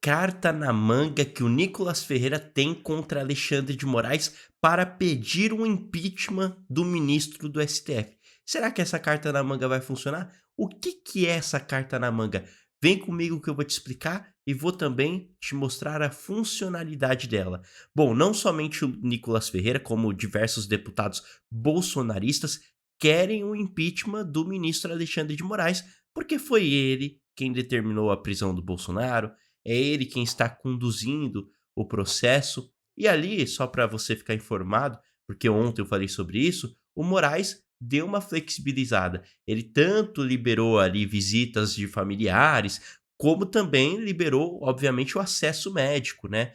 carta na manga que o Nicolas Ferreira tem contra Alexandre de Moraes para pedir um impeachment do ministro do STF. Será que essa carta na manga vai funcionar? O que é essa carta na manga? Vem comigo que eu vou te explicar e vou também te mostrar a funcionalidade dela. Bom, não somente o Nicolas Ferreira, como diversos deputados bolsonaristas querem o impeachment do ministro Alexandre de Moraes, porque foi ele quem determinou a prisão do Bolsonaro, é ele quem está conduzindo o processo. E ali, só para você ficar informado, porque ontem eu falei sobre isso, o Moraes deu uma flexibilizada. Ele tanto liberou ali visitas de familiares, como também liberou, obviamente, o acesso médico, né?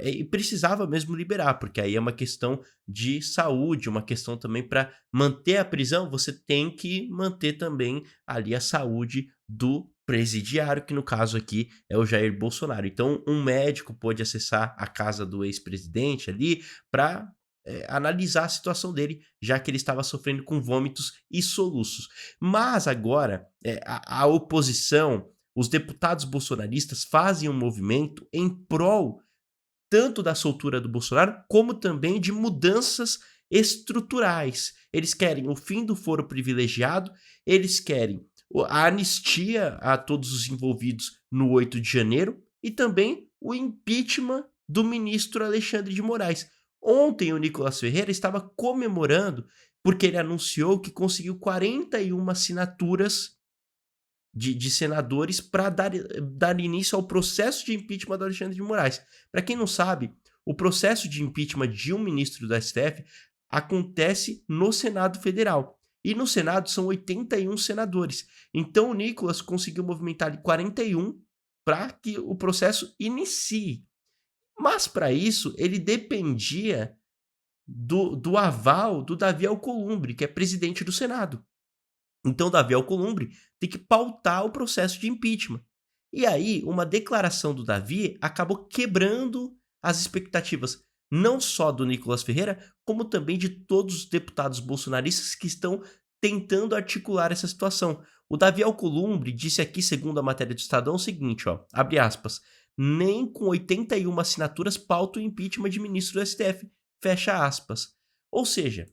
E precisava mesmo liberar, porque aí é uma questão de saúde, uma questão também para manter a prisão, você tem que manter também ali a saúde do presidiário, que no caso aqui é o Jair Bolsonaro. Então, um médico pôde acessar a casa do ex-presidente ali para analisar a situação dele, já que ele estava sofrendo com vômitos e soluços. Mas agora, a oposição, os deputados bolsonaristas fazem um movimento em prol tanto da soltura do Bolsonaro, como também de mudanças estruturais. Eles querem o fim do foro privilegiado, eles querem a anistia a todos os envolvidos no 8 de janeiro e também o impeachment do ministro Alexandre de Moraes. Ontem o Nicolas Ferreira estava comemorando porque ele anunciou que conseguiu 41 assinaturas de senadores para dar início ao processo de impeachment do Alexandre de Moraes. Para quem não sabe, o processo de impeachment de um ministro do STF acontece no Senado Federal. E no Senado são 81 senadores. Então o Nicolas conseguiu movimentar ali 41 para que o processo inicie. Mas para isso, ele dependia do aval do Davi Alcolumbre, que é presidente do Senado. Então, Davi Alcolumbre tem que pautar o processo de impeachment. E aí, uma declaração do Davi acabou quebrando as expectativas, não só do Nicolas Ferreira, como também de todos os deputados bolsonaristas que estão tentando articular essa situação. O Davi Alcolumbre disse aqui, segundo a matéria do Estadão, o seguinte, ó, abre aspas, nem com 81 assinaturas pauta o impeachment de ministro do STF, fecha aspas. Ou seja,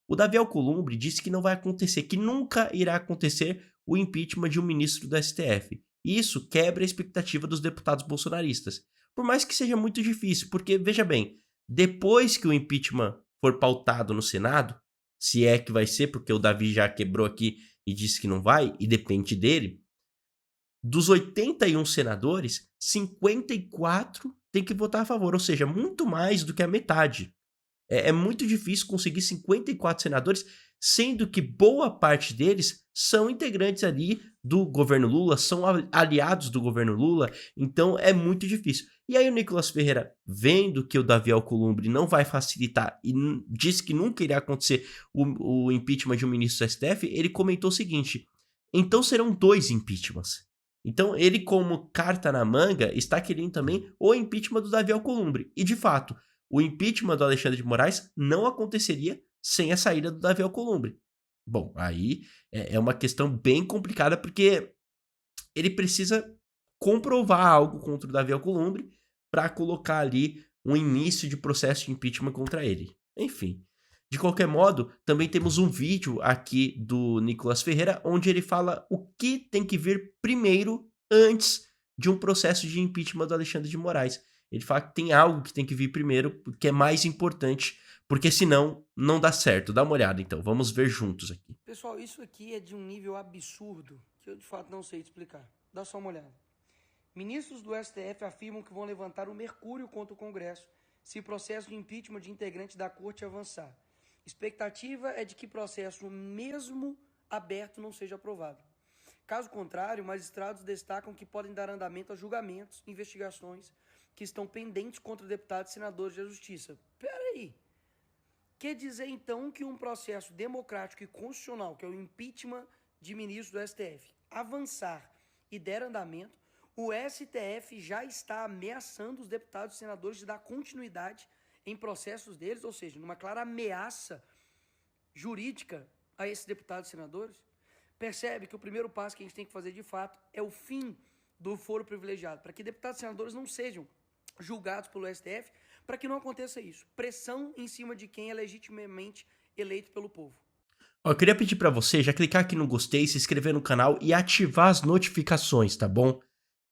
o Davi Alcolumbre disse que não vai acontecer, que nunca irá acontecer o impeachment de um ministro do STF. Isso quebra a expectativa dos deputados bolsonaristas. Por mais que seja muito difícil, porque, veja bem, depois que o impeachment for pautado no Senado, se é que vai ser, porque o Davi já quebrou aqui e disse que não vai, e depende dele, dos 81 senadores, 54 tem que votar a favor, ou seja, muito mais do que a metade. É muito difícil conseguir 54 senadores, sendo que boa parte deles são integrantes ali do governo Lula, são aliados do governo Lula, então é muito difícil. E aí o Nicolas Ferreira, vendo que o Davi Alcolumbre não vai facilitar e disse que nunca irá acontecer o impeachment de um ministro do STF, ele comentou o seguinte: então serão dois impeachments. Então ele, como carta na manga, está querendo também o impeachment do Davi Alcolumbre. E de fato, o impeachment do Alexandre de Moraes não aconteceria sem a saída do Davi Alcolumbre. Bom, aí é uma questão bem complicada porque ele precisa comprovar algo contra o Davi Alcolumbre para colocar ali um início de processo de impeachment contra ele. Enfim, de qualquer modo, também temos um vídeo aqui do Nicolas Ferreira onde ele fala o que tem que vir primeiro antes de um processo de impeachment do Alexandre de Moraes. Ele fala que tem algo que tem que vir primeiro, que é mais importante, porque senão não dá certo. Dá uma olhada então, vamos ver juntos aqui. Pessoal, isso aqui é de um nível absurdo que eu de fato não sei explicar. Dá só uma olhada. Ministros do STF afirmam que vão levantar o mercúrio contra o Congresso se o processo de impeachment de integrante da corte avançar. Expectativa é de que processo mesmo aberto não seja aprovado. Caso contrário, magistrados destacam que podem dar andamento a julgamentos, investigações que estão pendentes contra deputados e senadores da Justiça. Peraí. Quer dizer, então, que um processo democrático e constitucional, que é o impeachment de ministros do STF, avançar e der andamento, o STF já está ameaçando os deputados e senadores de dar continuidade em processos deles, ou seja, numa clara ameaça jurídica a esses deputados e senadores? Percebe que o primeiro passo que a gente tem que fazer de fato é o fim do foro privilegiado, para que deputados e senadores não sejam julgados pelo STF, para que não aconteça isso. Pressão em cima de quem é legitimamente eleito pelo povo. Ó, eu queria pedir pra você já clicar aqui no gostei, se inscrever no canal e ativar as notificações, tá bom?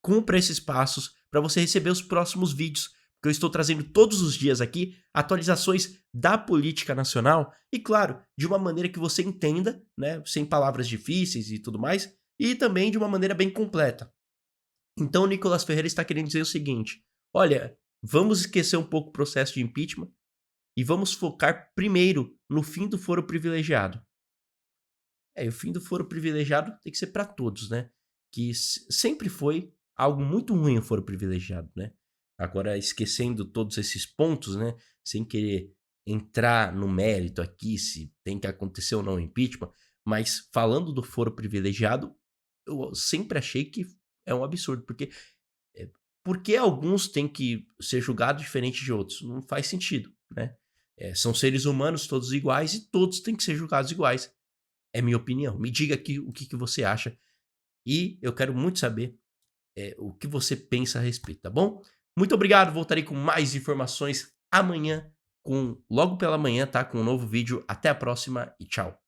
Cumpra esses passos para você receber os próximos vídeos, porque eu estou trazendo todos os dias aqui atualizações da política nacional e, claro, de uma maneira que você entenda, né, sem palavras difíceis e tudo mais, e também de uma maneira bem completa. Então, o Nicolas Ferreira está querendo dizer o seguinte: olha, vamos esquecer um pouco o processo de impeachment e vamos focar primeiro no fim do foro privilegiado. E o fim do foro privilegiado tem que ser para todos, né? Que sempre foi algo muito ruim o foro privilegiado, né? Agora, esquecendo todos esses pontos, né? Sem querer entrar no mérito aqui, se tem que acontecer ou não o impeachment, mas falando do foro privilegiado, eu sempre achei que é um absurdo, porque por que alguns têm que ser julgados diferente de outros? Não faz sentido, né? São seres humanos todos iguais e todos têm que ser julgados iguais. É minha opinião. Me diga aqui o que você acha. E eu quero muito saber o que você pensa a respeito, tá bom? Muito obrigado. Voltarei com mais informações amanhã, logo pela manhã, tá? Com um novo vídeo. Até a próxima e tchau.